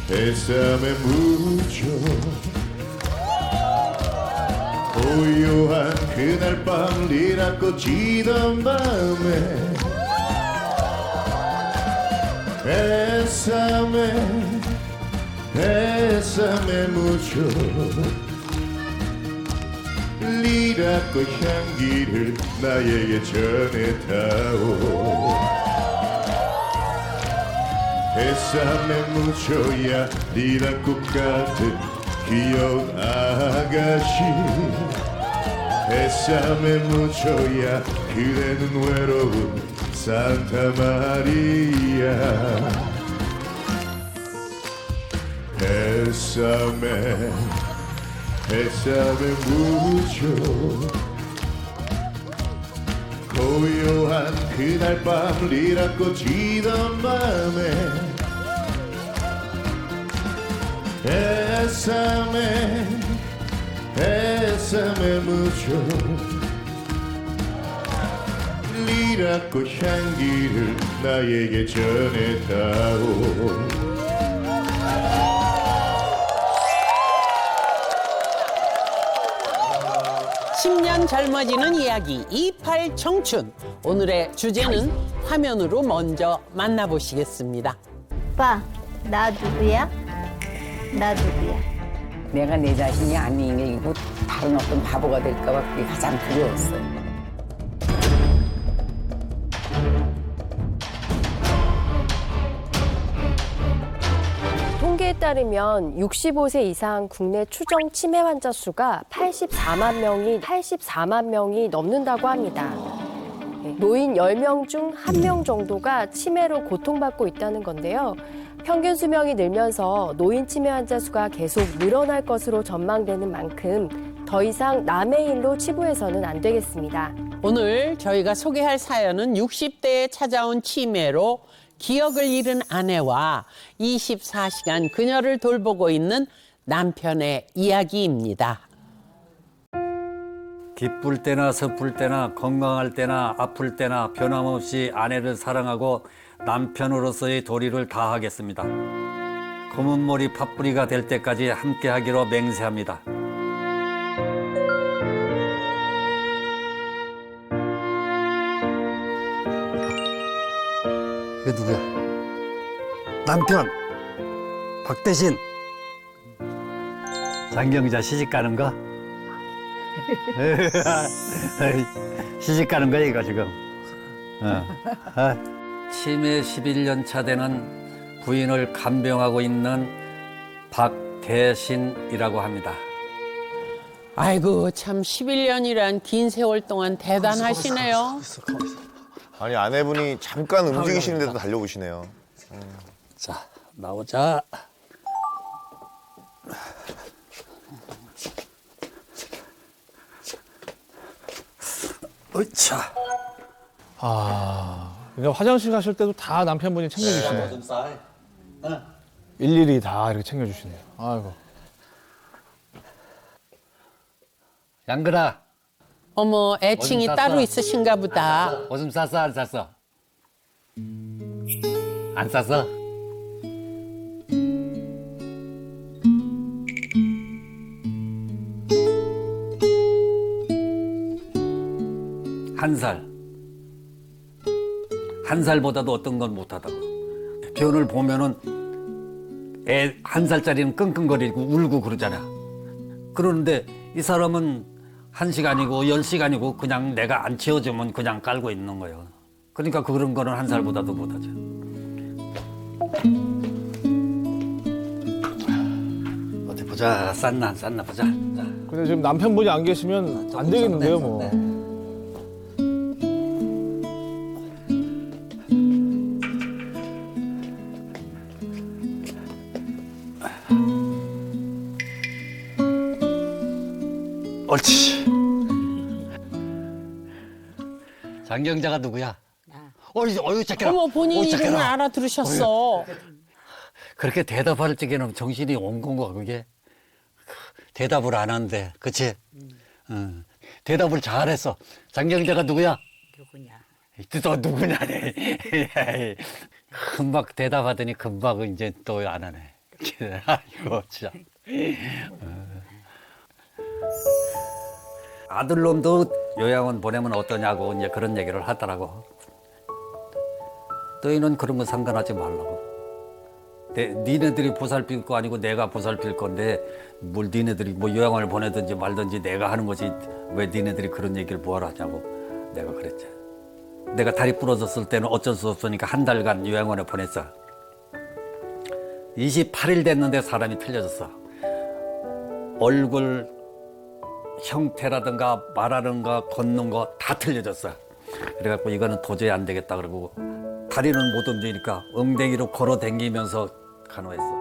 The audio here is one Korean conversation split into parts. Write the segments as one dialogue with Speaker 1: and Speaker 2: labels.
Speaker 1: 햇삼에 묻혀 고요한 그날 밤 리라꽃 지던 밤에 햇삼에 묻혀 리라꽃 향기를 나에게 전해다오 햇삼에 묻혀야 리라꽃 같은 귀여운 아가씨 햇삼에 묻혀야 그대는 외로운 산타 마리아 햇삼에 묻혀 고요한 그날 밤 리라꽃 지던 밤에 햇삼에 묻혀 리라꽃 향기를 나에게 전해다오
Speaker 2: 10년 젊어지는 이야기 28 청춘. 오늘의 주제는 화면으로 먼저 만나보시겠습니다.
Speaker 3: 오빠, 나 누구야? 나 누구야?
Speaker 4: 내가 내 자신이 아니고 다른 어떤 바보가 될까 봐 그게 가장 두려웠어요.
Speaker 5: 통계에 따르면 65세 이상 국내 추정 치매 환자 수가 84만 명이 넘는다고 합니다. 노인 10명 중 1명 정도가 치매로 고통받고 있다는 건데요. 평균 수명이 늘면서 노인 치매 환자 수가 계속 늘어날 것으로 전망되는 만큼 더 이상 남의 일로 치부해서는 안 되겠습니다.
Speaker 2: 오늘 저희가 소개할 사연은 60대에 찾아온 치매로 기억을 잃은 아내와 24시간 그녀를 돌보고 있는 남편의 이야기입니다.
Speaker 6: 기쁠 때나 슬플 때나 건강할 때나 아플 때나 변함없이 아내를 사랑하고 남편으로서의 도리를 다하겠습니다. 검은 머리 팥뿌리가 될 때까지 함께하기로 맹세합니다.
Speaker 7: 이거 누구야? 남편 박대신.
Speaker 6: 장경자 시집 가는 거? 시집 가는 거야 이거 지금. 치매 11년 차 되는 부인을 간병하고 있는 박대신이라고 합니다.
Speaker 2: 아이고 참 11년이란 긴 세월 동안 대단하시네요.
Speaker 8: 아니 아내분이 잠깐 움직이시는데도 달려오시네요.
Speaker 6: 자 나오자. 으차.
Speaker 9: 그러니까 화장실 가실 때도 다 남편분이 챙겨주시네요. 일일이 다 이렇게 챙겨주시네요. 아이고.
Speaker 6: 양근아.
Speaker 2: 어머 애칭이
Speaker 6: 어디
Speaker 2: 따로
Speaker 6: 쌌어?
Speaker 2: 있으신가 보다.
Speaker 6: 오줌 쌌어 안 쌌어? 안 쌌어? 한 살보다도 어떤 건 못하다고. 변을 보면은 애 1살짜리는 끙끙거리고 울고 그러잖아. 그러는데 이 사람은 1시간이고 10시간이고 그냥 내가 안 채워주면 그냥 깔고 있는 거예요. 그러니까 그런 거는 1살보다도 못하죠. 어디 보자. 쌌나 안 쌌나 보자.
Speaker 9: 근데 지금 남편분이 안 계시면 안 되겠는데요, 뭐.
Speaker 6: 옳지. 장경자가 누구야? 어이 착해라.
Speaker 2: 어머 본인
Speaker 6: 어이,
Speaker 2: 이름을
Speaker 6: 착해라.
Speaker 2: 알아들으셨어.
Speaker 6: 그렇게 대답할 적에는 정신이 온 건가 그게? 대답을 안 한대, 그치? 응. 대답을 잘했어. 장경자가 누구야?
Speaker 4: 누구냐?
Speaker 6: 너 누구냐네. 금방 대답하더니 금방 이제 또 안 하네. 아이고 진짜. 아들놈도 요양원 보내면 어떠냐고 이제 그런 얘기를 하더라고. 너희는 그런 거 상관하지 말라고. 니네들이 보살필 거 아니고 내가 보살필 건데 뭘 니네들이 뭐 요양원을 보내든지 말든지 내가 하는 거지 왜 니네들이 그런 얘기를 뭐하러 하냐고 내가 그랬지. 내가 다리 부러졌을 때는 어쩔 수 없으니까 한 달간 요양원에 보냈어. 28일 됐는데 사람이 틀려졌어. 얼굴 형태라든가 말하는 거 걷는 거 다 틀려졌어. 그래갖고 이거는 도저히 안 되겠다 그러고 다리는 못 움직이니까 엉덩이로 걸어 다니면서 간호했어.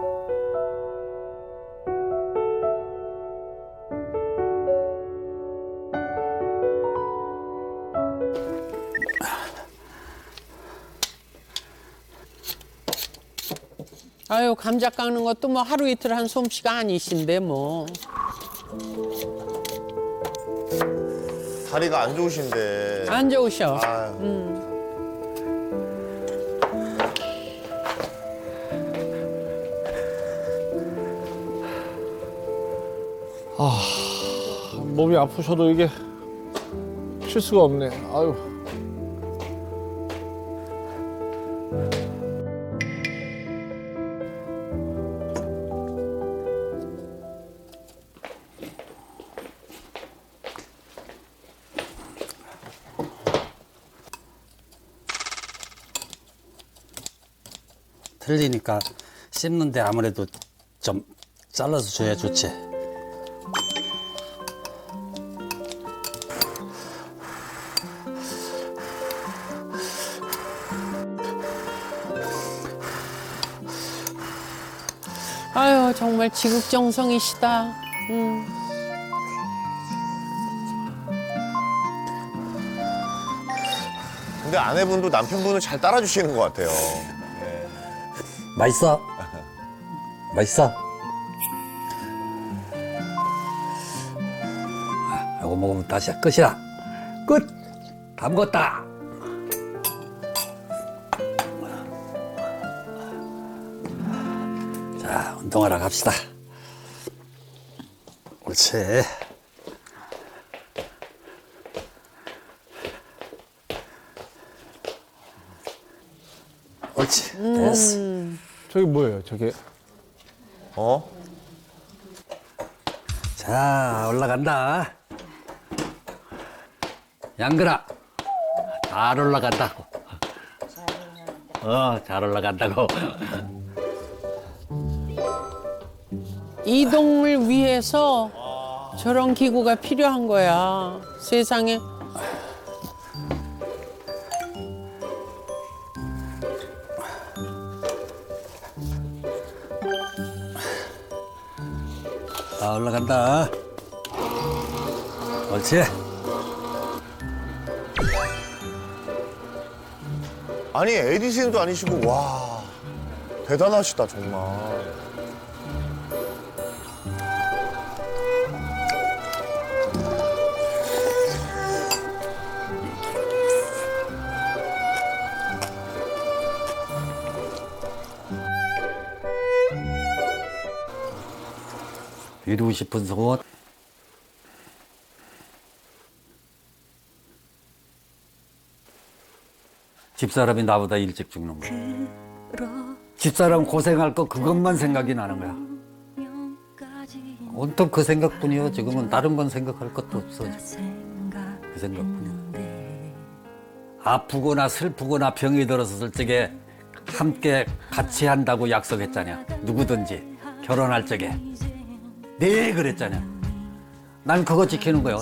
Speaker 2: 아유, 감자 깎는 것도 뭐 하루 이틀 한 솜씨가 아니신데 뭐.
Speaker 8: 다리가 안 좋으신데.
Speaker 2: 안 좋으셔.
Speaker 8: 아유.
Speaker 9: 몸이 아프셔도 이게 쉴 수가 없네. 아유.
Speaker 7: 틀리니까 씹는데 아무래도 좀 잘라서 줘야 좋지.
Speaker 2: 아유, 정말 지극정성이시다.
Speaker 8: 근데 아내분도 남편분을 잘 따라주시는 것 같아요.
Speaker 7: 맛있어? 맛있어? 이거 먹으면 다시 끝이야. 끝! 다 먹었다. 자, 운동하러 갑시다. 옳지. 옳지. 됐어.
Speaker 9: 저기 뭐예요, 저게?
Speaker 8: 어?
Speaker 7: 자, 올라간다. 양근아, 잘 올라간다고. 잘 올라간다고.
Speaker 2: 이동을 위해서 저런 기구가 필요한 거야. 세상에.
Speaker 7: 자, 올라간다. 옳지.
Speaker 8: 아니 에디슨도 아니시고 와 대단하시다 정말.
Speaker 6: 이루고 싶은 소원. 집사람이 나보다 일찍 죽는 거야. 집사람 고생할 거 그것만 생각이 나는 거야. 온통 그 생각뿐이요. 지금은 다른 건 생각할 것도 없어. 그 생각뿐이야. 아프거나 슬프거나 병이 들었을 적에 함께 같이 한다고 약속했잖아. 누구든지 결혼할 적에. 네 그랬잖아. 난 그거 지키는 거야.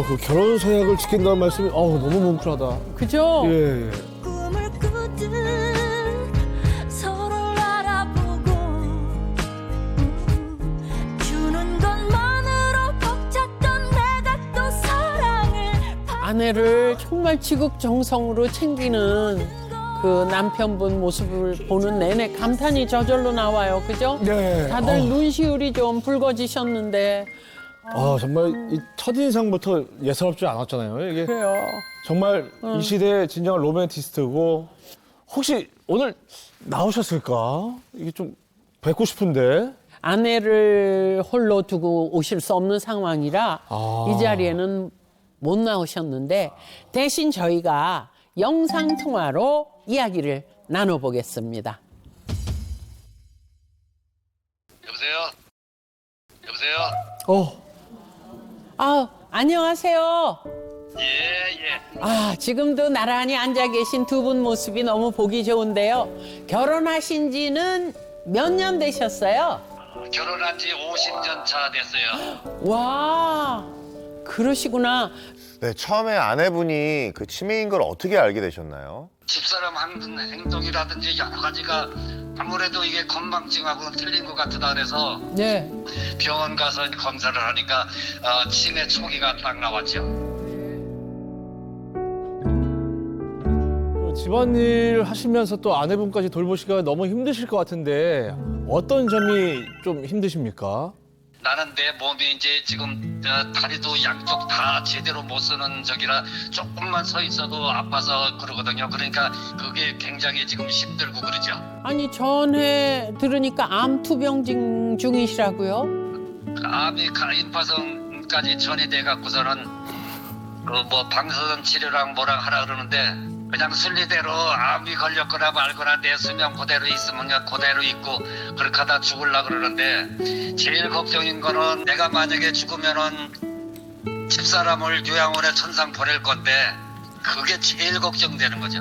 Speaker 9: 그 결혼 서약을 지킨다는 말씀이 너무 뭉클하다.
Speaker 2: 그죠?
Speaker 9: 예.
Speaker 10: 꿈을 꾸듯 서로를 알아보고 주는 것만으로 벅찼던 내가 또 사랑을
Speaker 2: 아내를 정말 지극정성으로 챙기는 그 남편분 모습을 보는 내내 감탄이 저절로 나와요. 그죠?
Speaker 9: 네.
Speaker 2: 다들 눈시울이 좀 붉어지셨는데
Speaker 9: 정말 이 첫인상부터 예사롭지 않았잖아요. 이게
Speaker 2: 그래요.
Speaker 9: 정말 이 시대의 진정한 로맨티스트고 혹시 오늘 나오셨을까? 이게 좀 뵙고 싶은데.
Speaker 2: 아내를 홀로 두고 오실 수 없는 상황이라
Speaker 9: 아.
Speaker 2: 이 자리에는 못 나오셨는데 대신 저희가 영상 통화로 이야기를 나눠보겠습니다.
Speaker 11: 여보세요?
Speaker 2: 안녕하세요.
Speaker 11: 예.
Speaker 2: 지금도 나란히 앉아 계신 두 분 모습이 너무 보기 좋은데요. 결혼하신 지는 몇 년 되셨어요?
Speaker 11: 결혼한 지 50년 차 됐어요.
Speaker 2: 와, 그러시구나.
Speaker 8: 네, 처음에 아내분이 그 치매인 걸 어떻게 알게 되셨나요?
Speaker 11: 집사람 하는 행동이라든지 여러 가지가 아무래도 이게 건망증하고는 틀린 것 같다 그래서
Speaker 2: 네.
Speaker 11: 병원 가서 검사를 하니까 치매 초기가 딱 나왔죠.
Speaker 9: 집안일 하시면서 또 아내분까지 돌보시기가 너무 힘드실 것 같은데 어떤 점이 좀 힘드십니까?
Speaker 11: 나는 내 몸이 이제 지금 다리도 양쪽 다 제대로 못 쓰는 적이라 조금만 서 있어도 아파서 그러거든요. 그러니까 그게 굉장히 지금 힘들고 그러죠.
Speaker 2: 아니 전에 들으니까 암 투병 중이시라고요?
Speaker 11: 암이 임파선까지 전이돼 갖고서는 그 뭐 방사선 치료랑 뭐랑 하라 그러는데 그냥 순리대로 암이 걸렸거나 말거나 내 수명 그대로 있으면 그냥 그대로 있고 그렇게 하다 죽으려고 그러는데 제일 걱정인 거는 내가 만약에 죽으면은 집사람을 요양원에 천상 보낼 건데 그게 제일 걱정되는 거죠.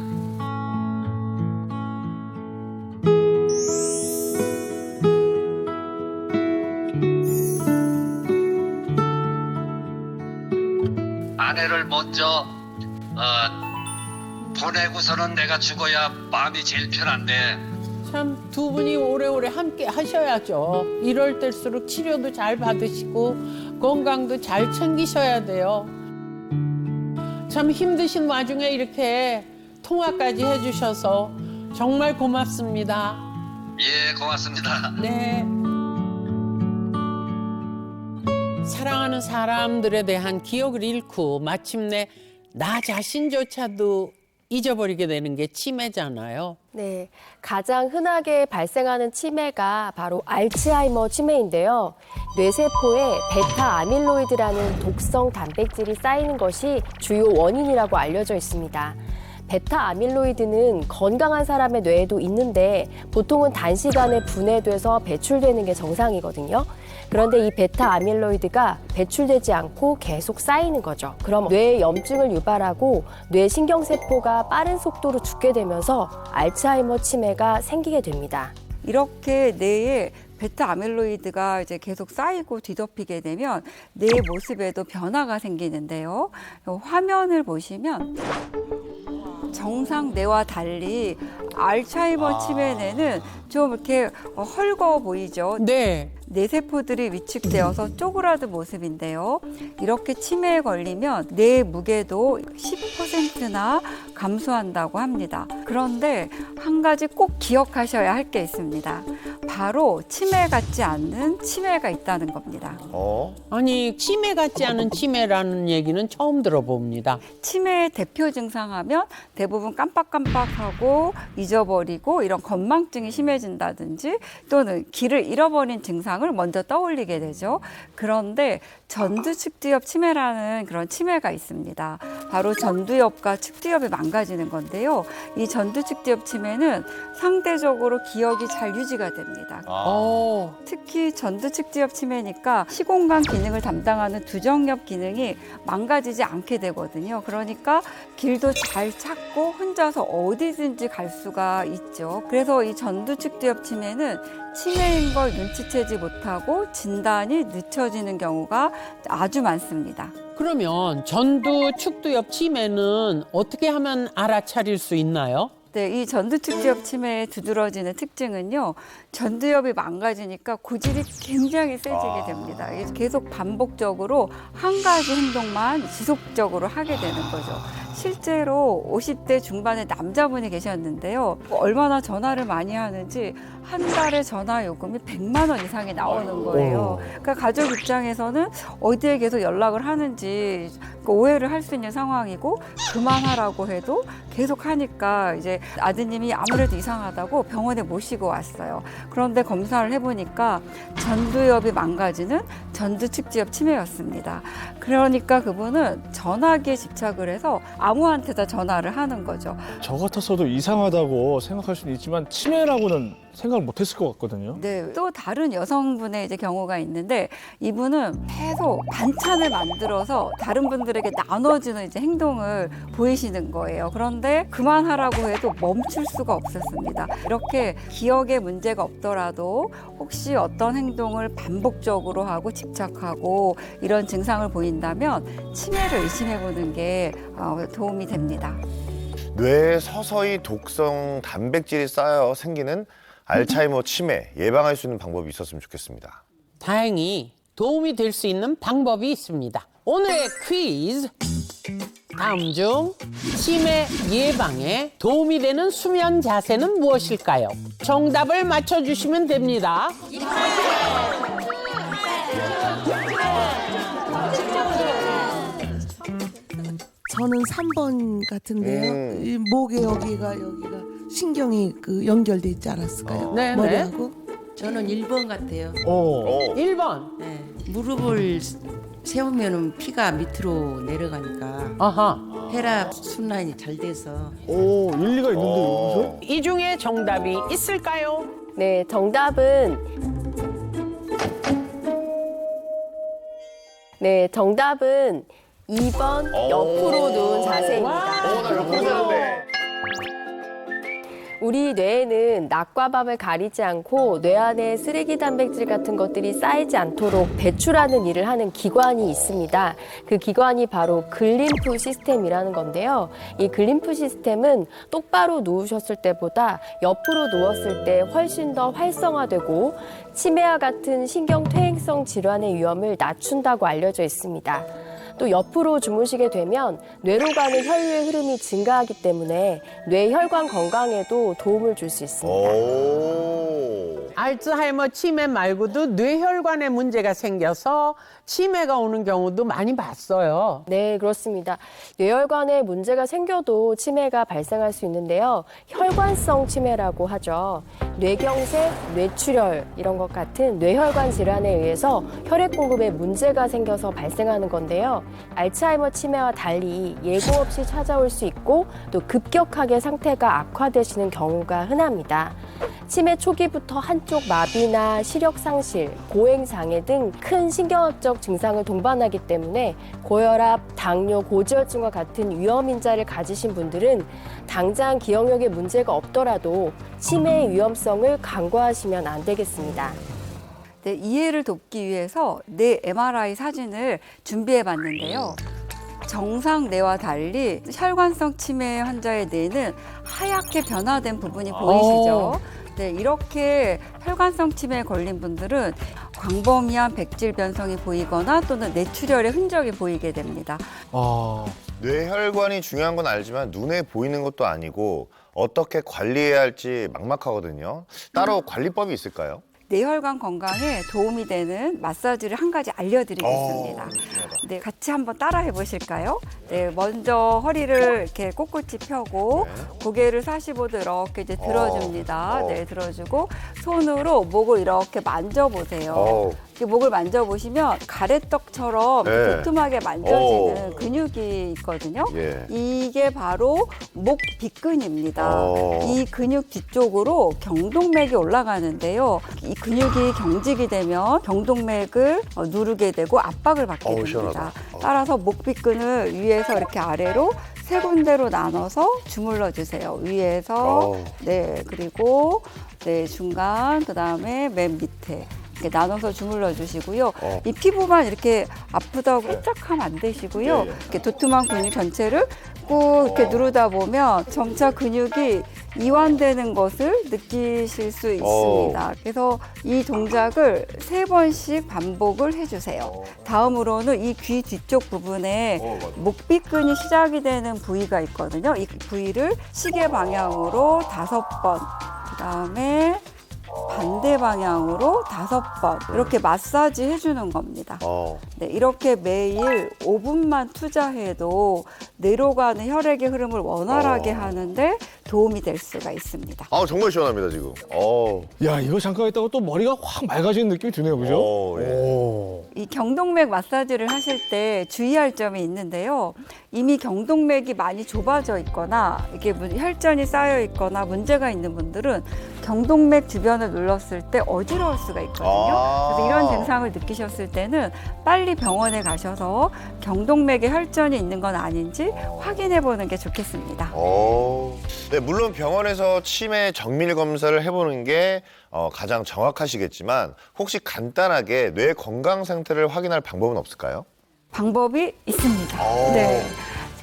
Speaker 11: 아내를 먼저 보내고서는 내가 죽어야 마음이 제일 편한데
Speaker 2: 참 두 분이 오래오래 함께 하셔야죠. 이럴 때일수록 치료도 잘 받으시고 건강도 잘 챙기셔야 돼요. 참 힘드신 와중에 이렇게 통화까지 해주셔서 정말 고맙습니다.
Speaker 11: 예, 고맙습니다.
Speaker 2: 네. 사랑하는 사람들에 대한 기억을 잃고 마침내 나 자신조차도 잊어버리게 되는 게 치매잖아요.
Speaker 5: 네, 가장 흔하게 발생하는 치매가 바로 알츠하이머 치매인데요. 뇌세포에 베타 아밀로이드라는 독성 단백질이 쌓이는 것이 주요 원인이라고 알려져 있습니다. 베타 아밀로이드는 건강한 사람의 뇌에도 있는데 보통은 단시간에 분해돼서 배출되는 게 정상이거든요. 그런데 이 베타 아밀로이드가 배출되지 않고 계속 쌓이는 거죠. 그럼 뇌에 염증을 유발하고 뇌 신경세포가 빠른 속도로 죽게 되면서 알츠하이머 치매가 생기게 됩니다.
Speaker 12: 이렇게 뇌에 베타 아밀로이드가 이제 계속 쌓이고 뒤덮이게 되면 뇌 모습에도 변화가 생기는데요. 화면을 보시면 정상 뇌와 달리 알츠하이머 치매 뇌는 좀 이렇게 헐거워 보이죠.
Speaker 2: 네.
Speaker 12: 뇌세포들이 위축되어서 쪼그라든 모습인데요. 이렇게 치매에 걸리면 뇌 무게도 10%나 감소한다고 합니다. 그런데 한 가지 꼭 기억하셔야 할 게 있습니다. 바로 치매 같지 않는 치매가 있다는 겁니다.
Speaker 2: 아니 치매 같지 않은 치매라는 얘기는 처음 들어봅니다.
Speaker 12: 치매의 대표 증상 하면 대부분 깜빡깜빡하고 잊어버리고 이런 건망증이 심해진다든지 또는 길을 잃어버린 증상을 먼저 떠올리게 되죠. 그런데 전두측두엽 치매라는 그런 치매가 있습니다. 바로 전두엽과 측두엽이 망가지는 건데요. 이 전두측두엽 치매는 상대적으로 기억이 잘 유지가 됩니다. 특히 전두측두엽 치매니까 시공간 기능을 담당하는 두정엽 기능이 망가지지 않게 되거든요. 그러니까 길도 잘 찾고 혼자서 어디든지 갈 수가 있죠. 그래서 이 전두측두엽 치매는 치매인 걸 눈치채지 못하고 진단이 늦춰지는 경우가 아주 많습니다.
Speaker 2: 그러면 전두 축두엽 치매는 어떻게 하면 알아차릴 수 있나요?
Speaker 12: 네, 이 전두측두엽 치매의 두드러지는 특징은요. 전두엽이 망가지니까 고집이 굉장히 세지게 됩니다. 계속 반복적으로 한 가지 행동만 지속적으로 하게 되는 거죠. 실제로 50대 중반의 남자분이 계셨는데요. 얼마나 전화를 많이 하는지 한 달에 전화 요금이 100만 원 이상이 나오는 거예요. 그러니까 가족 입장에서는 어디에 계속 연락을 하는지 오해를 할 수 있는 상황이고, 그만하라고 해도 계속 하니까 이제 아드님이 아무래도 이상하다고 병원에 모시고 왔어요. 그런데 검사를 해보니까 전두엽이 망가지는 전두측지엽 치매였습니다. 그러니까 그분은 전화기에 집착을 해서 아무한테나 전화를 하는 거죠.
Speaker 9: 저 같았어도 이상하다고 생각할 수는 있지만 치매라고는 생각을 못했을 것 같거든요.
Speaker 12: 네, 또 다른 여성분의 이제 경우가 있는데, 이분은 계속 반찬을 만들어서 다른 분들에게 나눠주는 이제 행동을 보이시는 거예요. 그런데 그만하라고 해도 멈출 수가 없었습니다. 이렇게 기억에 문제가 없더라도 혹시 어떤 행동을 반복적으로 하고 집착하고 이런 증상을 보인다면 치매를 의심해 보는 게 도움이 됩니다.
Speaker 8: 뇌에 서서히 독성 단백질이 쌓여 생기는 알츠하이머 치매 예방할 수 있는 방법이 있었으면 좋겠습니다.
Speaker 2: 다행히 도움이 될 수 있는 방법이 있습니다. 오늘의 퀴즈. 다음 중 치매 예방에 도움이 되는 수면 자세는 무엇일까요? 정답을 맞춰주시면 됩니다.
Speaker 13: 저는 3번 같은데요. 이 목에 여기가 신경이 연결돼 있지 않았을까요?
Speaker 2: 네,
Speaker 13: 머리하고.
Speaker 14: 저는 1번 같아요.
Speaker 2: 1번.
Speaker 14: 네. 무릎을 세우면은 피가 밑으로 내려가니까
Speaker 2: 아하.
Speaker 14: 혈압 순환이 잘 돼서.
Speaker 9: 오, 일리가 있는데요, 여기서?
Speaker 2: 이 중에 정답이 있을까요?
Speaker 5: 네, 정답은 2번 옆으로 누운 자세입니다.
Speaker 8: 나 옆으로 자는데.
Speaker 5: 우리 뇌에는 낮과 밤을 가리지 않고 뇌 안에 쓰레기 단백질 같은 것들이 쌓이지 않도록 배출하는 일을 하는 기관이 있습니다. 그 기관이 바로 글림프 시스템이라는 건데요. 이 글림프 시스템은 똑바로 누우셨을 때보다 옆으로 누웠을 때 훨씬 더 활성화되고 치매와 같은 신경퇴행성 질환의 위험을 낮춘다고 알려져 있습니다. 또 옆으로 주무시게 되면 뇌로 가는 혈류의 흐름이 증가하기 때문에 뇌혈관 건강에도 도움을 줄 수 있습니다.
Speaker 2: 알츠하이머 치매 말고도 뇌혈관에 문제가 생겨서 치매가 오는 경우도 많이 봤어요.
Speaker 5: 네, 그렇습니다. 뇌혈관에 문제가 생겨도 치매가 발생할 수 있는데요. 혈관성 치매라고 하죠. 뇌경색, 뇌출혈 이런 것 같은 뇌혈관 질환에 의해서 혈액 공급에 문제가 생겨서 발생하는 건데요. 알츠하이머 치매와 달리 예고 없이 찾아올 수 있고 또 급격하게 상태가 악화되시는 경우가 흔합니다. 치매 초기부터 한쪽 마비나 시력 상실, 고행 장애 등 큰 신경학적 증상을 동반하기 때문에 고혈압, 당뇨, 고지혈증과 같은 위험 인자를 가지신 분들은 당장 기억력에 문제가 없더라도 치매의 위험성을 간과하시면 안 되겠습니다.
Speaker 12: 네, 이해를 돕기 위해서 뇌 MRI 사진을 준비해 봤는데요. 정상 뇌와 달리 혈관성 치매 환자의 뇌는 하얗게 변화된 부분이 보이시죠? 네, 이렇게 혈관성 치매에 걸린 분들은 광범위한 백질 변성이 보이거나 또는 뇌출혈의 흔적이 보이게 됩니다.
Speaker 8: 뇌혈관이 중요한 건 알지만 눈에 보이는 것도 아니고 어떻게 관리해야 할지 막막하거든요. 따로 관리법이 있을까요?
Speaker 12: 뇌혈관 건강에 도움이 되는 마사지를 한 가지 알려드리겠습니다. 네, 같이 한번 따라해 보실까요? 네, 먼저 허리를 이렇게 꼿꼿이 펴고 고개를 45도 이렇게 이제 들어줍니다. 네, 들어주고 손으로 목을 이렇게 만져보세요. 목을 만져보시면 가래떡처럼 도톰하게 만져지는 근육이 있거든요. 이게 바로 목 빗근입니다. 이 근육 뒤쪽으로 경동맥이 올라가는데요. 이 근육이 경직이 되면 경동맥을 누르게 되고 압박을 받게 됩니다. 따라서 목 빗근을 위에서 이렇게 아래로 세 군데로 나눠서 주물러 주세요. 위에서 네, 그리고 네, 중간, 그다음에 맨 밑에 이렇게 나눠서 주물러 주시고요. 이 피부만 이렇게 아프다고 꼼짝하면 안 되시고요. 이렇게 도톰한 근육 전체를 자꾸 이렇게 누르다 보면 점차 근육이 이완되는 것을 느끼실 수 있습니다. 그래서 이 동작을 3번씩 반복을 해주세요. 다음으로는 이 귀 뒤쪽 부분에 목비근이 시작이 되는 부위가 있거든요. 이 부위를 시계 방향으로 5번, 그 다음에 반대 방향으로 5번 이렇게 마사지 해주는 겁니다. 네, 이렇게 매일 5분만 투자해도 뇌로 가는 혈액의 흐름을 원활하게 하는데 도움이 될 수가 있습니다.
Speaker 8: 아 정말 시원합니다 지금.
Speaker 9: 야, 이거 잠깐 했다고 또 머리가 확 맑아지는 느낌이 드네요, 그죠? 오.
Speaker 12: 이 경동맥 마사지를 하실 때 주의할 점이 있는데요. 이미 경동맥이 많이 좁아져 있거나 이게 혈전이 쌓여 있거나 문제가 있는 분들은 경동맥 주변을 눌렀을 때 어지러울 수가 있거든요. 그래서 이런 증상을 느끼셨을 때는 빨리 병원에 가셔서 경동맥에 혈전이 있는 건 아닌지 확인해 보는 게 좋겠습니다.
Speaker 8: 네, 물론 병원에서 치매 정밀 검사를 해보는 게 가장 정확하시겠지만 혹시 간단하게 뇌 건강 상태를 확인할 방법은 없을까요?
Speaker 12: 방법이 있습니다. 네.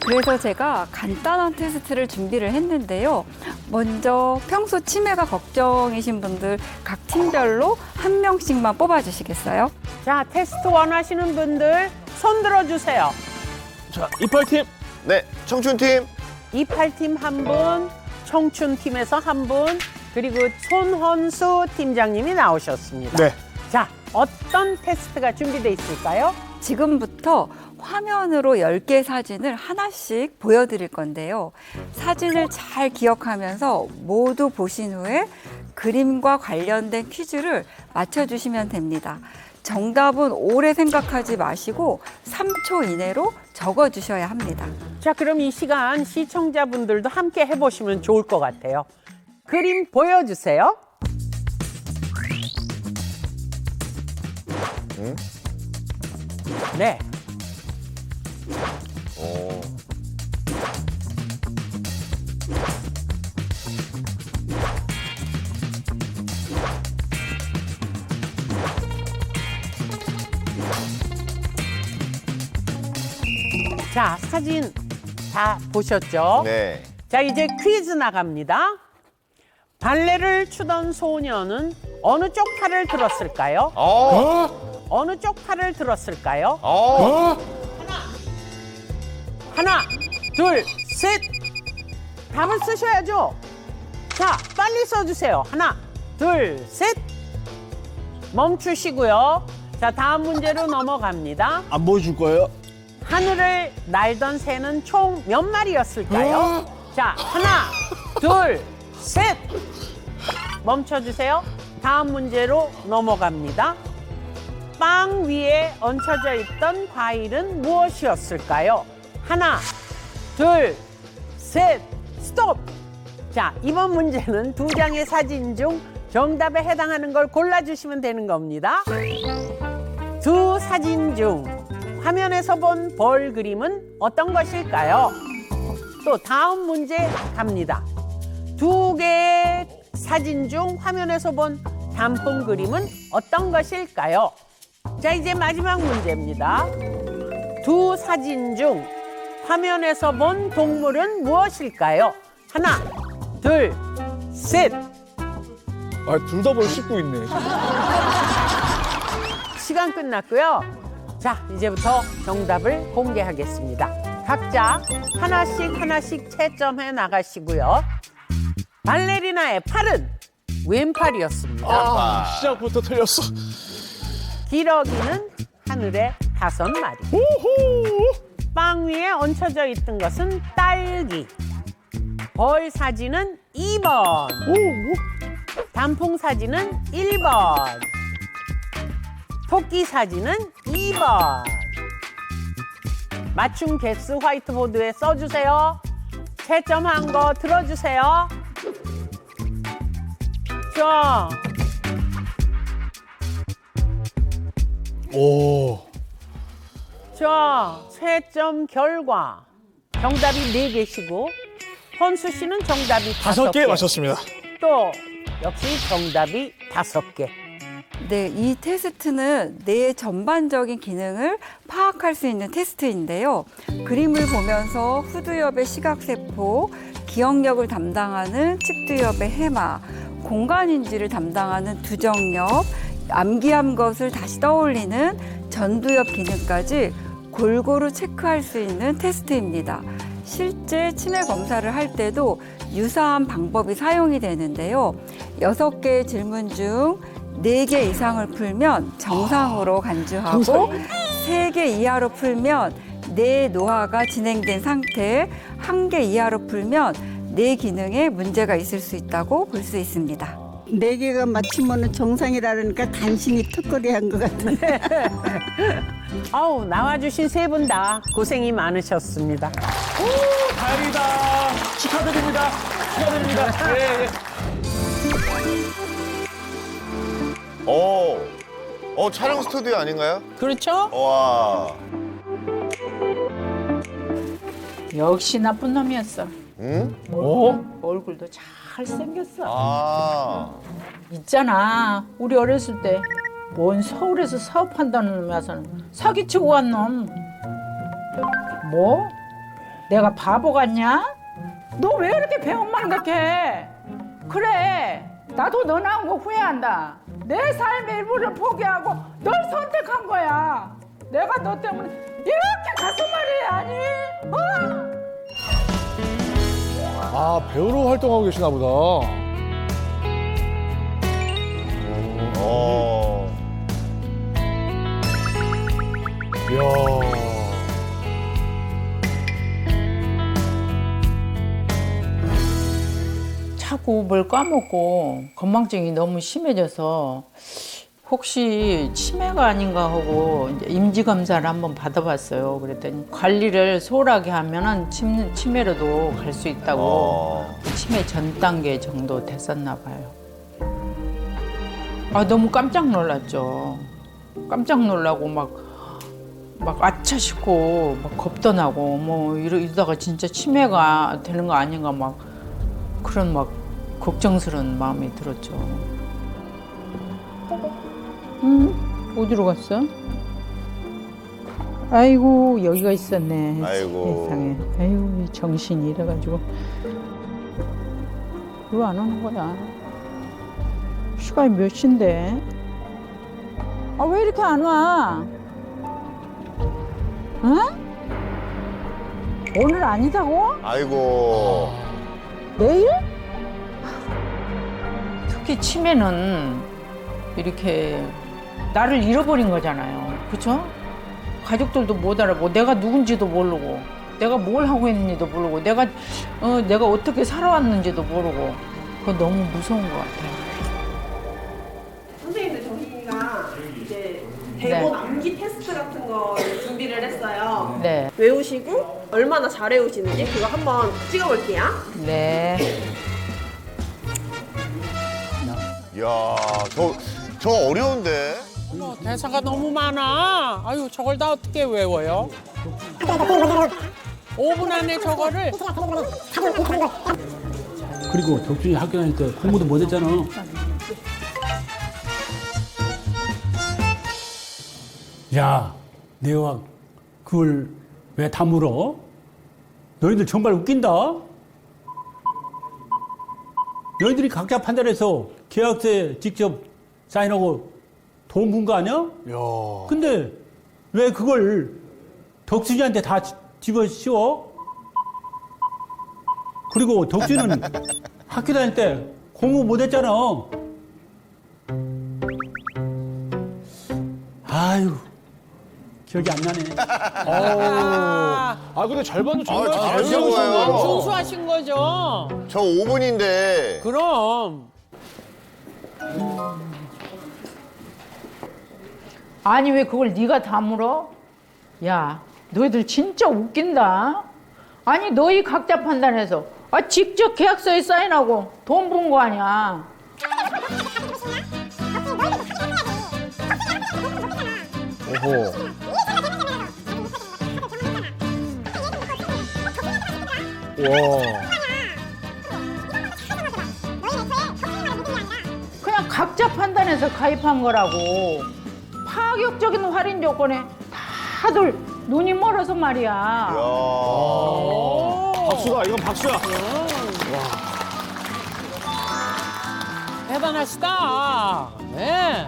Speaker 12: 그래서 제가 간단한 테스트를 준비를 했는데요. 먼저 평소 치매가 걱정이신 분들 각 팀별로 1명씩만 뽑아주시겠어요?
Speaker 2: 자, 테스트 원하시는 분들 손 들어주세요.
Speaker 9: 자, 이팔팀.
Speaker 8: 네, 청춘팀.
Speaker 2: 이팔팀 한 분, 청춘팀에서 한 분, 그리고 손헌수 팀장님이 나오셨습니다.
Speaker 9: 네.
Speaker 2: 자, 어떤 테스트가 준비되어 있을까요?
Speaker 12: 지금부터 화면으로 10개 사진을 하나씩 보여드릴 건데요. 사진을 잘 기억하면서 모두 보신 후에 그림과 관련된 퀴즈를 맞춰주시면 됩니다. 정답은 오래 생각하지 마시고 3초 이내로 적어주셔야 합니다.
Speaker 2: 자, 그럼 이 시간 시청자분들도 함께 해보시면 좋을 것 같아요. 그림 보여주세요. 네. 자, 사진 다 보셨죠?
Speaker 8: 네.
Speaker 2: 자, 이제 퀴즈 나갑니다. 발레를 추던 소녀는 어느 쪽 팔을 들었을까요? 어느 쪽 팔을 들었을까요? 하나, 둘, 셋. 답을 쓰셔야죠. 자, 빨리 써주세요. 하나, 둘, 셋. 멈추시고요. 자, 다음 문제로 넘어갑니다.
Speaker 9: 안 보여줄 거예요?
Speaker 2: 하늘을 날던 새는 총 몇 마리였을까요? 자, 하나, 둘, 셋. 멈춰주세요. 다음 문제로 넘어갑니다. 빵 위에 얹혀져 있던 과일은 무엇이었을까요? 하나, 둘, 셋, 스톱! 자, 이번 문제는 2장의 사진 중 정답에 해당하는 걸 골라주시면 되는 겁니다. 2 사진 중 화면에서 본 벌 그림은 어떤 것일까요? 또 다음 문제 갑니다. 2개의 사진 중 화면에서 본 단풍 그림은 어떤 것일까요? 자, 이제 마지막 문제입니다. 2 사진 중 화면에서 본 동물은 무엇일까요? 하나, 둘, 셋.
Speaker 9: 아, 둘 다 벌써 씻고 있네.
Speaker 2: 시간 끝났고요. 자, 이제부터 정답을 공개하겠습니다. 각자 하나씩 채점해 나가시고요. 발레리나의 팔은 왼팔이었습니다.
Speaker 9: 시작부터 틀렸어.
Speaker 2: 기러기는 하늘에 5마리. 빵 위에 얹혀져 있던 것은 딸기. 벌 사진은 2번. 단풍 사진은 1번. 토끼 사진은 2번. 맞춤 개수 화이트보드에 써주세요. 채점한 거 들어주세요. 자.
Speaker 9: 오.
Speaker 2: 자, 채점 결과. 정답이 4개시고, 헌수 씨는 정답이 5개.
Speaker 9: 5개 맞췄습니다.
Speaker 2: 또, 역시 정답이 5개.
Speaker 12: 네, 이 테스트는 뇌의 전반적인 기능을 파악할 수 있는 테스트인데요. 그림을 보면서 후두엽의 시각세포, 기억력을 담당하는 측두엽의 해마, 공간인지를 담당하는 두정엽, 암기한 것을 다시 떠올리는 전두엽 기능까지 골고루 체크할 수 있는 테스트입니다. 실제 치매 검사를 할 때도 유사한 방법이 사용이 되는데요. 6개의 질문 중 4개 이상을 풀면 정상으로 간주하고 3개 이하로 풀면 뇌 노화가 진행된 상태, 1개 이하로 풀면 뇌 기능에 문제가 있을 수 있다고 볼 수 있습니다.
Speaker 15: 4개가 맞추면 정상이라니까 간신히 턱걸이 한 것 같은데.
Speaker 2: 아우, 나와주신 세 분 다 고생이 많으셨습니다.
Speaker 9: 오, 다행이다. 축하드립니다. 축하드립니다. 예, 예.
Speaker 8: 촬영 스튜디오 아닌가요?
Speaker 2: 그렇죠?
Speaker 8: 와.
Speaker 16: 역시 나쁜 놈이었어.
Speaker 8: 응?
Speaker 16: 얼굴도 잘 생겼어.
Speaker 8: 아.
Speaker 16: 있잖아, 우리 어렸을 때 뭔 서울에서 사업한다는 놈이 와서는 사기치고 간 놈. 뭐? 내가 바보 같냐? 너 왜 이렇게 배은망 같게? 그래, 나도 너 낳은 거 후회한다. 내 삶의 일부를 포기하고 널 선택한 거야. 내가 너 때문에 이렇게 가슴앓이 하니?
Speaker 9: 아, 배우로 활동하고 계시나 보다. 이야.
Speaker 16: 자꾸 뭘 까먹고 건망증이 너무 심해져서 혹시 치매가 아닌가 하고 이제 임지 검사를 한번 받아봤어요. 그랬더니 관리를 소홀하게 하면은 치매로도 갈 수 있다고. 치매 전 단계 정도 됐었나 봐요. 아, 너무 깜짝 놀랐죠. 깜짝 놀라고 막 아차 싶고 막 겁도 나고 뭐 이러다가 진짜 치매가 되는 거 아닌가 막 그런 막 걱정스러운 마음이 들었죠. 어디로 갔어? 아이고, 여기가 있었네.
Speaker 8: 아이고.
Speaker 16: 세상에. 아이고, 이 정신이 이래가지고. 왜 안 오는 거야? 시간이 몇 시인데? 아, 왜 이렇게 안 와? 응? 오늘 아니다고?
Speaker 8: 아이고.
Speaker 16: 내일? 특히 치매는 이렇게 나를 잃어버린 거잖아요. 그렇죠? 가족들도 못 알아보고 내가 누군지도 모르고 내가 뭘 하고 있는지도 모르고 내가 어떻게 살아왔는지도 모르고 그거 너무 무서운 것 같아요.
Speaker 17: 선생님들 저희가 이제 대본 암기 테스트 같은 거 준비를 했어요.
Speaker 16: 네.
Speaker 17: 외우시고 얼마나 잘 외우시는지 그거 한번 찍어볼게요.
Speaker 16: 네.
Speaker 8: 이야, 저 어려운데?
Speaker 2: 어머, 대사가 너무 많아. 아유, 저걸 다 어떻게 외워요? 5분 안에 저거를.
Speaker 7: 그리고 덕준이 학교 다닐 때 공부도 못했잖아. 야, 내가 그걸 왜 다 물어? 너희들 정말 웃긴다. 너희들이 각자 판단해서 계약서에 직접 사인하고 돈 분 거 아니야? 근데 왜 그걸 덕준이한테 다 집어씌워? 그리고 덕준이는 학교 다닐 때 공부 못했잖아. 아유, 기억이 안 나네.
Speaker 9: 근데 절반도 정말
Speaker 8: 잘하신 거예요.
Speaker 2: 준수하신 거죠?
Speaker 8: 저 5분인데.
Speaker 2: 그럼.
Speaker 16: 아니 왜 그걸 네가 다 물어? 야, 너희들 진짜 웃긴다. 아니 너희 각자 판단해서 직접 계약서에 사인하고 돈 분 거 아니야.
Speaker 9: 오호. 와.
Speaker 16: 그냥 각자 판단해서 가입한 거라고. 파격적인 할인 조건에 다들 눈이 멀어서 말이야.
Speaker 9: 박수다, 이건 박수야.
Speaker 2: 대단하시다. 네.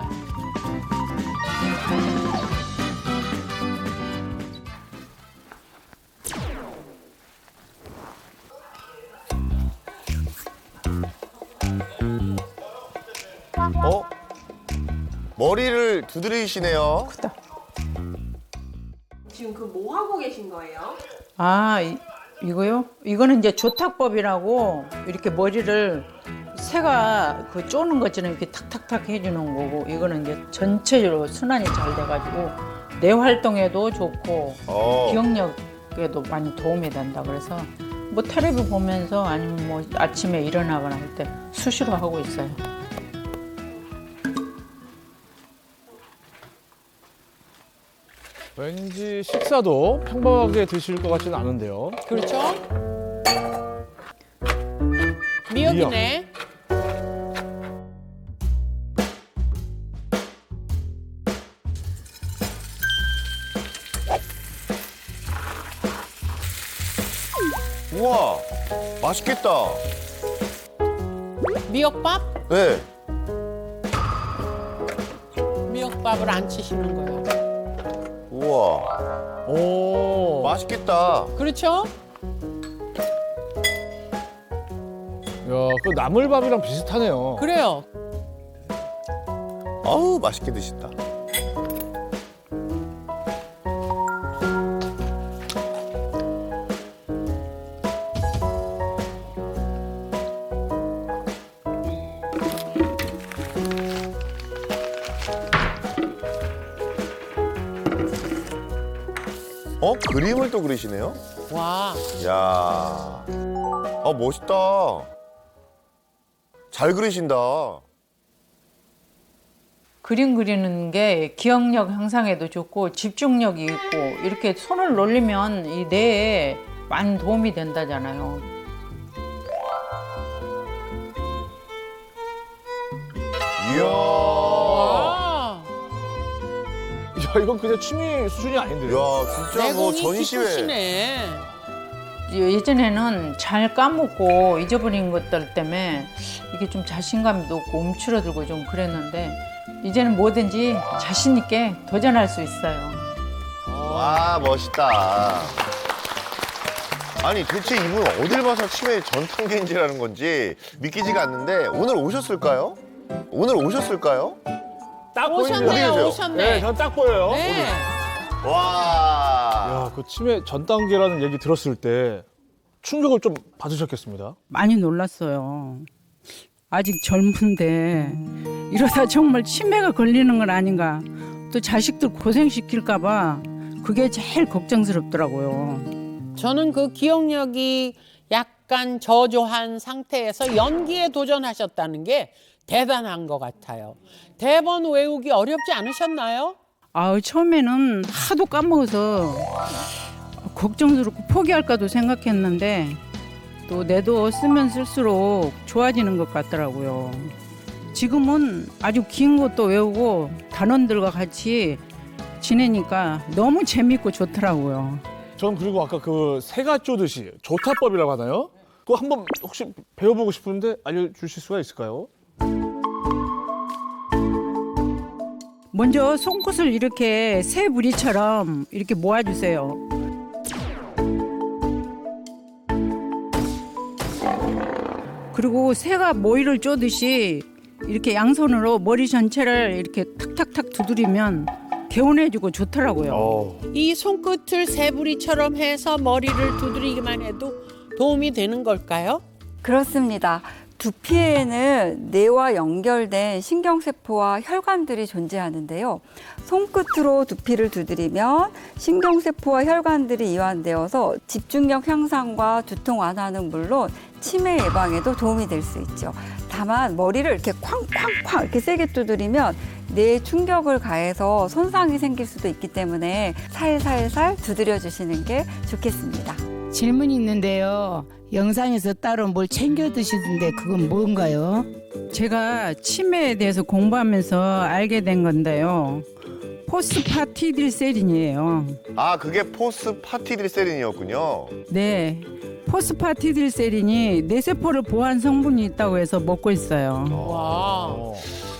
Speaker 8: 머리를 두드리시네요.
Speaker 17: 지금 그 뭐 하고 계신 거예요?
Speaker 16: 아, 이거요? 이거는 이제 조탁법이라고 이렇게 머리를 새가 그 쪼는 것처럼 이렇게 탁탁탁 해주는 거고, 이거는 이제 전체적으로 순환이 잘 돼가지고 뇌 활동에도 좋고 기억력에도 많이 도움이 된다. 그래서 뭐 텔레비 보면서 아니면 뭐 아침에 일어나거나 할 때 수시로 하고 있어요.
Speaker 9: 왠지 식사도 평범하게 드실 것 같지는 않은데요.
Speaker 2: 그렇죠? 미역이네.
Speaker 8: 우와, 맛있겠다.
Speaker 2: 미역밥?
Speaker 8: 네.
Speaker 2: 미역밥을 안 치시는 거예요.
Speaker 8: 우와. 오. 맛있겠다.
Speaker 2: 그렇죠?
Speaker 9: 야, 그 나물밥이랑 비슷하네요.
Speaker 2: 그래요.
Speaker 8: 아우, 맛있게 드신다. 그림을 또 그리시네요?
Speaker 2: 와.
Speaker 8: 야, 멋있다. 잘 그리신다.
Speaker 16: 그림 그리는 게 기억력 향상에도 좋고 집중력이 있고, 이렇게 손을 놀리면 이 뇌에 많이 도움이 된다잖아요.
Speaker 8: 이야.
Speaker 9: 야, 이건 그냥 취미 수준이 아닌데요.
Speaker 8: 야, 진짜 뭐 전시회.
Speaker 2: 깊으시네.
Speaker 16: 예전에는 잘 까먹고 잊어버린 것들 때문에 이게 좀 자신감도 없고 움츠러들고 좀 그랬는데, 이제는 뭐든지 자신 있게 도전할 수 있어요.
Speaker 8: 와, 멋있다. 아니, 도대체 이분 어딜 봐서 치매 전탄계인지라는 건지 믿기지가 않는데, 오늘 오셨을까요? 오늘 오셨을까요?
Speaker 9: 딱
Speaker 2: 오셨네요,
Speaker 9: 보이네요.
Speaker 2: 오셨네.
Speaker 9: 네, 전 딱 보여요.
Speaker 2: 네.
Speaker 8: 와.
Speaker 9: 야, 그 치매 전 단계라는 얘기 들었을 때 충격을 좀 받으셨겠습니다.
Speaker 18: 많이 놀랐어요. 아직 젊은데 이러다 정말 치매가 걸리는 건 아닌가. 또 자식들 고생시킬까 봐 그게 제일 걱정스럽더라고요.
Speaker 2: 저는 그 기억력이 약간 저조한 상태에서 연기에 도전하셨다는 게 대단한 것 같아요. 대본 외우기 어렵지 않으셨나요?
Speaker 18: 처음에는 하도 까먹어서 걱정스럽고 포기할까도 생각했는데, 또 뇌도 쓰면 쓸수록 좋아지는 것 같더라고요. 지금은 아주 긴 것도 외우고 단원들과 같이 지내니까 너무 재밌고 좋더라고요.
Speaker 9: 전 그리고 아까 그 새가 쪼듯이 조타법이라고 하나요? 그거 한번 혹시 배워보고 싶은데 알려주실 수가 있을까요?
Speaker 18: 먼저 손끝을 이렇게 새 부리처럼 이렇게 모아주세요. 그리고 새가 모이를 쪼듯이 이렇게 양손으로 머리 전체를 이렇게 탁탁탁 두드리면 개운해지고 좋더라고요.
Speaker 2: 이 손끝을 새부리처럼 해서 머리를 두드리기만 해도 도움이 되는 걸까요?
Speaker 12: 그렇습니다. 두피에는 뇌와 연결된 신경세포와 혈관들이 존재하는데요. 손끝으로 두피를 두드리면 신경세포와 혈관들이 이완되어서 집중력 향상과 두통 완화는 물론 치매 예방에도 도움이 될 수 있죠. 다만 머리를 이렇게 쾅쾅쾅 이렇게 세게 두드리면 뇌에 충격을 가해서 손상이 생길 수도 있기 때문에 살살살 두드려 주시는 게 좋겠습니다.
Speaker 18: 질문이 있는데요. 영상에서 따로 뭘 챙겨 드시던데 그건 뭔가요? 제가 치매에 대해서 공부하면서 알게 된 건데요. 포스파티딜세린이에요.
Speaker 8: 아, 그게 포스파티딜세린이었군요.
Speaker 18: 네. 포스파티딜세린이 뇌세포를 보호한 성분이 있다고 해서 먹고 있어요.
Speaker 2: 와.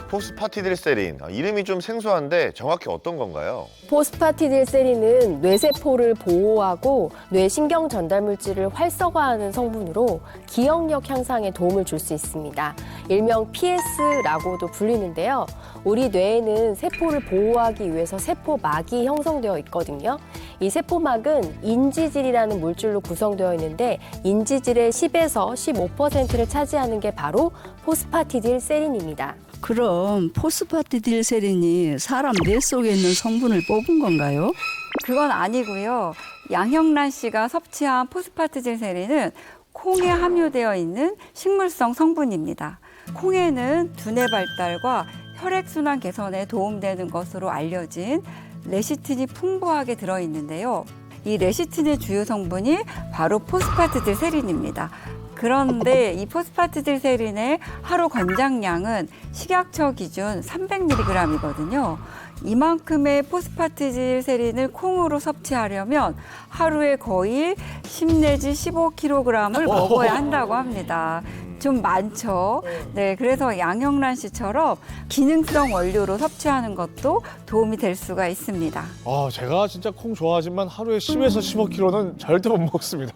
Speaker 8: 포스파티딜세린. 이름이 좀 생소한데 정확히 어떤 건가요?
Speaker 5: 포스파티딜세린은 뇌세포를 보호하고 뇌신경 전달 물질을 활성화하는 성분으로 기억력 향상에 도움을 줄 수 있습니다. 일명 PS라고도 불리는데요. 우리 뇌에는 세포를 보호하기 위해서 세포막이 형성되어 있거든요. 이 세포막은 인지질이라는 물질로 구성되어 있는데 인지질의 10에서 15%를 차지하는 게 바로 포스파티딜세린입니다.
Speaker 15: 그럼 포스파티딜세린이 사람 뇌 속에 있는 성분을 뽑은 건가요?
Speaker 12: 그건 아니고요. 양형란 씨가 섭취한 포스파티딜세린은 콩에 함유되어 있는 식물성 성분입니다. 콩에는 두뇌 발달과 혈액순환 개선에 도움되는 것으로 알려진 레시틴이 풍부하게 들어있는데요. 이 레시틴의 주요 성분이 바로 포스파티딜세린입니다. 그런데 이 포스파티딜세린의 하루 권장량은 식약처 기준 300mg이거든요. 이만큼의 포스파티딜세린을 콩으로 섭취하려면 하루에 거의 10 내지 15kg을 먹어야 한다고 합니다. 좀 많죠. 네, 그래서 양형란 씨처럼 기능성 원료로 섭취하는 것도 도움이 될 수가 있습니다.
Speaker 9: 제가 진짜 콩 좋아하지만 하루에 10에서 15kg는 절대 못 먹습니다.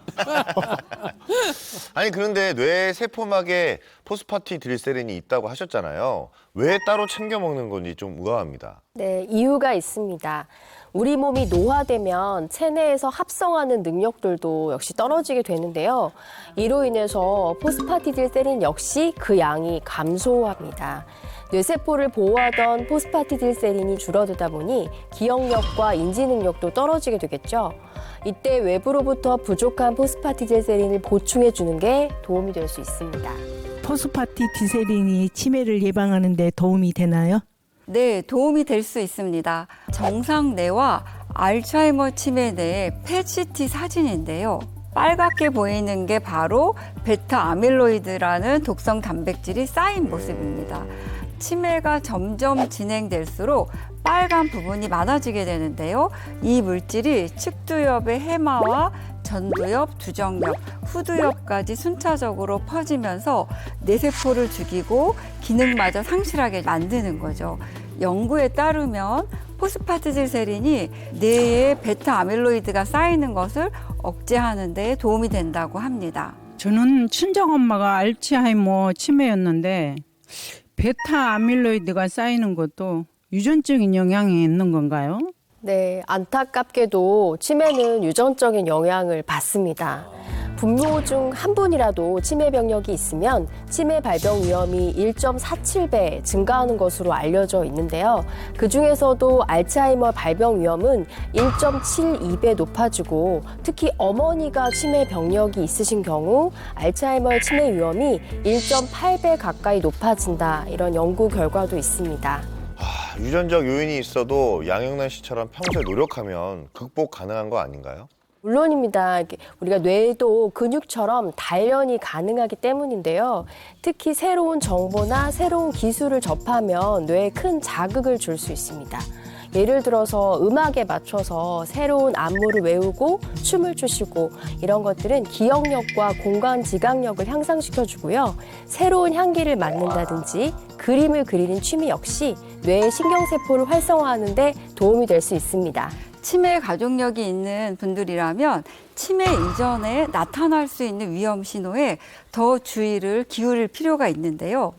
Speaker 8: 아니, 그런데 뇌 세포막에 포스파티딜세린이 있다고 하셨잖아요. 왜 따로 챙겨 먹는 건지 좀 의아합니다.
Speaker 5: 네, 이유가 있습니다. 우리 몸이 노화되면 체내에서 합성하는 능력들도 역시 떨어지게 되는데요. 이로 인해서 포스파티딜세린 역시 그 양이 감소합니다. 뇌세포를 보호하던 포스파티딜세린이 줄어들다 보니 기억력과 인지 능력도 떨어지게 되겠죠. 이때 외부로부터 부족한 포스파티딜세린을 보충해 주는 게 도움이 될 수 있습니다.
Speaker 13: 포스파티딜세린이 치매를 예방하는 데 도움이 되나요?
Speaker 12: 네, 도움이 될 수 있습니다. 정상 뇌와 알츠하이머 치매 뇌의 펫CT 사진인데요. 빨갛게 보이는 게 바로 베타 아밀로이드라는 독성 단백질이 쌓인 모습입니다. 치매가 점점 진행될수록 빨간 부분이 많아지게 되는데요. 이 물질이 측두엽의 해마와 전두엽, 두정엽, 후두엽까지 순차적으로 퍼지면서 뇌세포를 죽이고 기능마저 상실하게 만드는 거죠. 연구에 따르면 포스파티딜세린이 뇌에 베타 아밀로이드가 쌓이는 것을 억제하는 데 도움이 된다고 합니다.
Speaker 18: 저는 친정엄마가 알츠하이머 치매였는데 베타 아밀로이드가 쌓이는 것도 유전적인 영향이 있는 건가요?
Speaker 5: 네, 안타깝게도 치매는 유전적인 영향을 받습니다. 부모 중 한 분이라도 치매 병력이 있으면 치매 발병 위험이 1.47배 증가하는 것으로 알려져 있는데요. 그중에서도 알츠하이머 발병 위험은 1.72배 높아지고 특히 어머니가 치매 병력이 있으신 경우 알츠하이머 치매 위험이 1.8배 가까이 높아진다. 이런 연구 결과도 있습니다.
Speaker 8: 유전적 요인이 있어도 양형란 씨처럼 평소에 노력하면 극복 가능한 거 아닌가요?
Speaker 5: 물론입니다. 우리가 뇌도 근육처럼 단련이 가능하기 때문인데요. 특히 새로운 정보나 새로운 기술을 접하면 뇌에 큰 자극을 줄 수 있습니다. 예를 들어서 음악에 맞춰서 새로운 안무를 외우고 춤을 추시고 이런 것들은 기억력과 공간 지각력을 향상시켜주고요. 새로운 향기를 맡는다든지 그림을 그리는 취미 역시 뇌의 신경세포를 활성화하는 데 도움이 될 수 있습니다.
Speaker 12: 치매 가족력이 있는 분들이라면 치매 이전에 나타날 수 있는 위험 신호에 더 주의를 기울일 필요가 있는데요.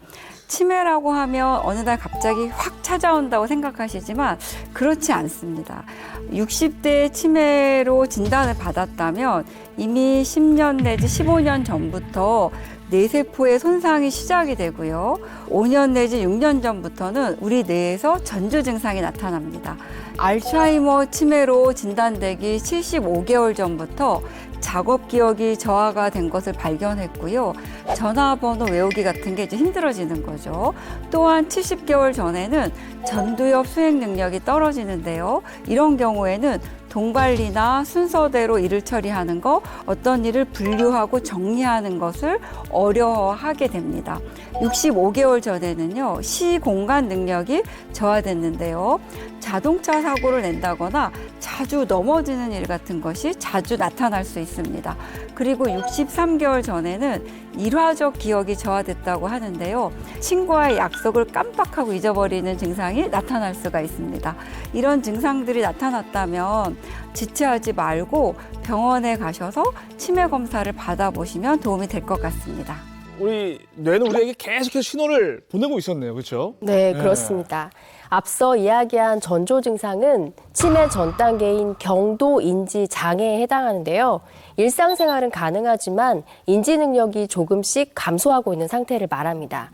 Speaker 12: 치매라고 하면 어느 날 갑자기 확 찾아온다고 생각하시지만 그렇지 않습니다. 60대 치매로 진단을 받았다면 이미 10년 내지 15년 전부터 뇌세포의 손상이 시작이 되고요. 5년 내지 6년 전부터는 우리 뇌에서 전조 증상이 나타납니다. 알츠하이머 치매로 진단되기 75개월 전부터 작업 기억이 저하가 된 것을 발견했고요. 전화번호 외우기 같은 게 이제 힘들어지는 거죠. 또한 70개월 전에는 전두엽 수행 능력이 떨어지는데요. 이런 경우에는 동관리나 순서대로 일을 처리하는 거, 어떤 일을 분류하고 정리하는 것을 어려워하게 됩니다. 65개월 전에는요, 시공간 능력이 저하됐는데요. 자동차 사고를 낸다거나 자주 넘어지는 일 같은 것이 자주 나타날 수 있습니다. 그리고 63개월 전에는 일화적 기억이 저하됐다고 하는데요. 친구와의 약속을 깜빡하고 잊어버리는 증상이 나타날 수가 있습니다. 이런 증상들이 나타났다면 지체하지 말고 병원에 가셔서 치매 검사를 받아보시면 도움이 될 것 같습니다.
Speaker 9: 우리 뇌는 우리에게 계속해서 신호를 보내고 있었네요. 그렇죠?
Speaker 5: 네, 그렇습니다. 앞서 이야기한 전조 증상은 치매 전 단계인 경도 인지 장애에 해당하는데요. 일상생활은 가능하지만 인지 능력이 조금씩 감소하고 있는 상태를 말합니다.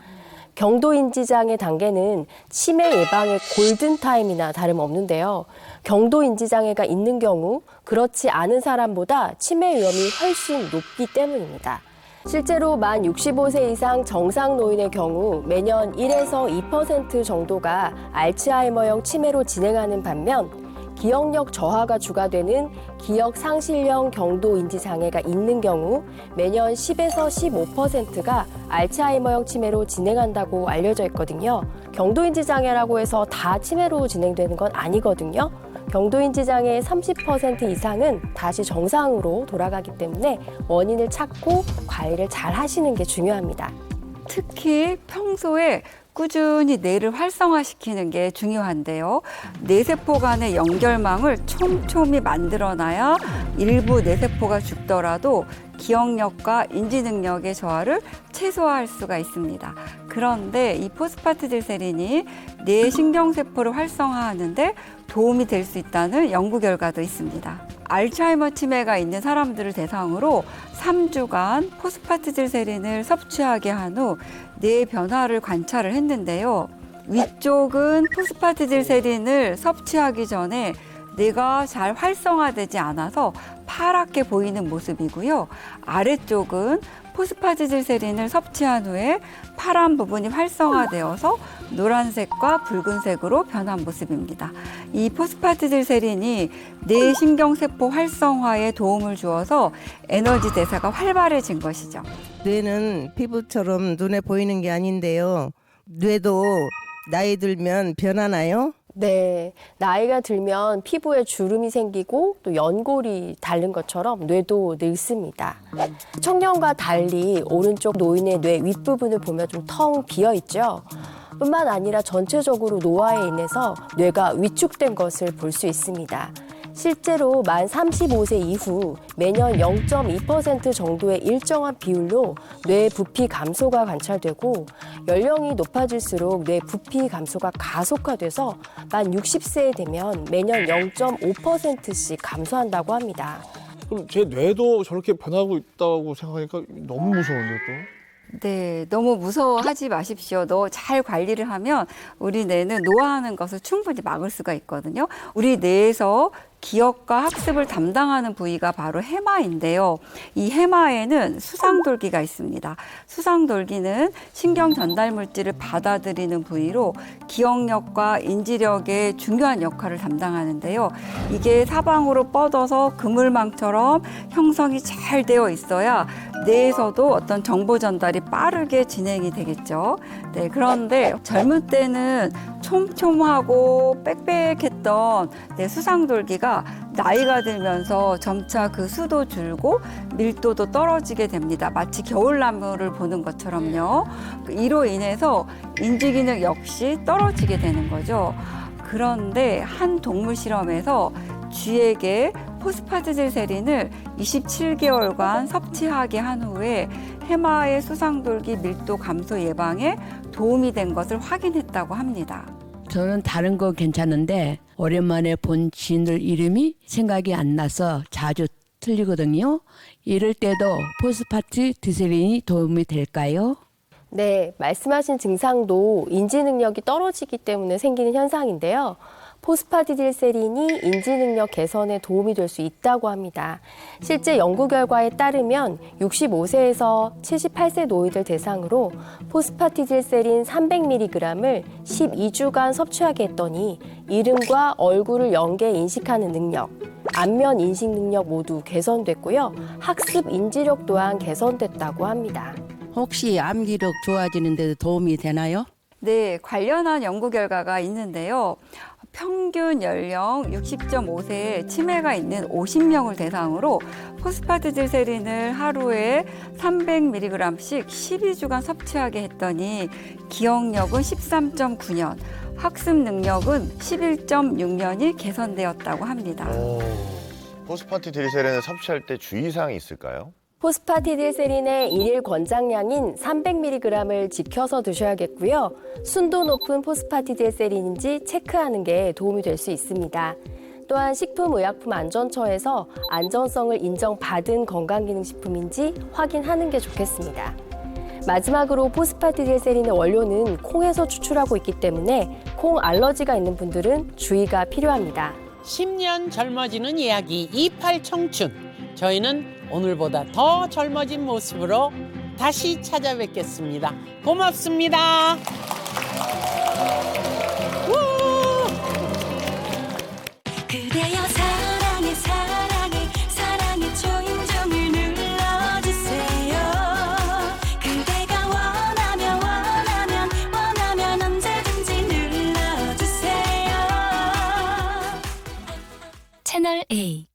Speaker 5: 경도 인지 장애 단계는 치매 예방의 골든타임이나 다름없는데요. 경도 인지 장애가 있는 경우 그렇지 않은 사람보다 치매 위험이 훨씬 높기 때문입니다. 실제로 만 65세 이상 정상 노인의 경우 매년 1에서 2% 정도가 알츠하이머형 치매로 진행하는 반면 기억력 저하가 주가 되는 기억상실형 경도인지 장애가 있는 경우 매년 10에서 15%가 알츠하이머형 치매로 진행한다고 알려져 있거든요. 경도인지 장애라고 해서 다 치매로 진행되는 건 아니거든요. 경도인지 장애의 30% 이상은 다시 정상으로 돌아가기 때문에 원인을 찾고 관리를 잘 하시는 게 중요합니다.
Speaker 12: 특히 평소에 꾸준히 뇌를 활성화시키는 게 중요한데요. 뇌세포 간의 연결망을 촘촘히 만들어놔야 일부 뇌세포가 죽더라도 기억력과 인지 능력의 저하를 최소화할 수가 있습니다. 그런데 이 포스파티딜세린이 뇌 신경세포를 활성화하는데 도움이 될 수 있다는 연구 결과도 있습니다. 알츠하이머 치매가 있는 사람들을 대상으로 3주간 포스파티딜세린을 섭취하게 한 후 뇌 변화를 관찰을 했는데요. 위쪽은 포스파티딜세린을 섭취하기 전에 뇌가 잘 활성화되지 않아서 파랗게 보이는 모습이고요. 아래쪽은 포스파티딜세린을 섭취한 후에 파란 부분이 활성화되어서 노란색과 붉은색으로 변한 모습입니다. 이 포스파티딜세린이 뇌 신경세포 활성화에 도움을 주어서 에너지 대사가 활발해진 것이죠.
Speaker 19: 뇌는 피부처럼 눈에 보이는 게 아닌데요. 뇌도 나이 들면 변하나요?
Speaker 5: 네, 나이가 들면 피부에 주름이 생기고 또 연골이 닳는 것처럼 뇌도 늙습니다. 청년과 달리 오른쪽 노인의 뇌 윗부분을 보면 좀 텅 비어 있죠. 뿐만 아니라 전체적으로 노화에 인해서 뇌가 위축된 것을 볼 수 있습니다. 실제로 만 35세 이후 매년 0.2% 정도의 일정한 비율로 뇌 부피 감소가 관찰되고 연령이 높아질수록 뇌 부피 감소가 가속화돼서 만 60세에 되면 매년 0.5%씩 감소한다고 합니다.
Speaker 9: 그럼 제 뇌도 저렇게 변하고 있다고 생각하니까 너무 무서운데요, 또?
Speaker 12: 네, 너무 무서워하지 마십시오. 너 잘 관리를 하면 우리 뇌는 노화하는 것을 충분히 막을 수가 있거든요. 우리 뇌에서 기억과 학습을 담당하는 부위가 바로 해마인데요. 이 해마에는 수상돌기가 있습니다. 수상돌기는 신경 전달 물질을 받아들이는 부위로 기억력과 인지력에 중요한 역할을 담당하는데요. 이게 사방으로 뻗어서 그물망처럼 형성이 잘 되어 있어야 뇌에서도 어떤 정보 전달이 빠르게 진행이 되겠죠. 네, 그런데 젊을 때는 촘촘하고 빽빽했던 수상돌기가 나이가 들면서 점차 그 수도 줄고 밀도도 떨어지게 됩니다. 마치 겨울나무를 보는 것처럼요. 이로 인해서 인지기능 역시 떨어지게 되는 거죠. 그런데 한 동물 실험에서 쥐에게 포스파티딜세린을 27개월간 섭취하게 한 후에 해마의 수상돌기 밀도 감소 예방에 도움이 된 것을 확인했다고 합니다.
Speaker 20: 저는 다른 거 괜찮은데 오랜만에 본 지인들 이름이 생각이 안 나서 자주 틀리거든요. 이럴 때도 포스파티딜세린이 도움이 될까요?
Speaker 5: 네, 말씀하신 증상도 인지 능력이 떨어지기 때문에 생기는 현상인데요. 포스파티딜세린이 인지 능력 개선에 도움이 될 수 있다고 합니다. 실제 연구 결과에 따르면 65세에서 78세 노인들 대상으로 포스파티딜세린 300mg을 12주간 섭취하게 했더니 이름과 얼굴을 연계 인식하는 능력, 안면 인식 능력 모두 개선됐고요. 학습 인지력 또한 개선됐다고 합니다.
Speaker 15: 혹시 암기력 좋아지는 데도 도움이 되나요?
Speaker 12: 네, 관련한 연구 결과가 있는데요. 평균 연령 60.5세에 치매가 있는 50명을 대상으로 포스파티딜세린을 하루에 300mg씩 12주간 섭취하게 했더니 기억력은 13.9년, 학습 능력은 11.6년이 개선되었다고 합니다.
Speaker 8: 포스파티딜세린을 섭취할 때 주의사항이 있을까요?
Speaker 5: 포스파티딜세린의 일일 권장량인 300mg을 지켜서 드셔야겠고요. 순도 높은 포스파티딜세린인지 체크하는 게 도움이 될 수 있습니다. 또한 식품의약품안전처에서 안전성을 인정받은 건강기능식품인지 확인하는 게 좋겠습니다. 마지막으로 포스파티딜세린의 원료는 콩에서 추출하고 있기 때문에 콩 알러지가 있는 분들은 주의가 필요합니다.
Speaker 2: 10년 젊어지는 이야기 28청춘. 저희는 오늘보다 더 젊어진 모습으로 다시 찾아뵙겠습니다. 고맙습니다.
Speaker 10: 그대여 사랑해 사랑해 사랑의 초인종을 눌러주세요. 그대가 원하면 언제든지 눌러주세요. 채널 A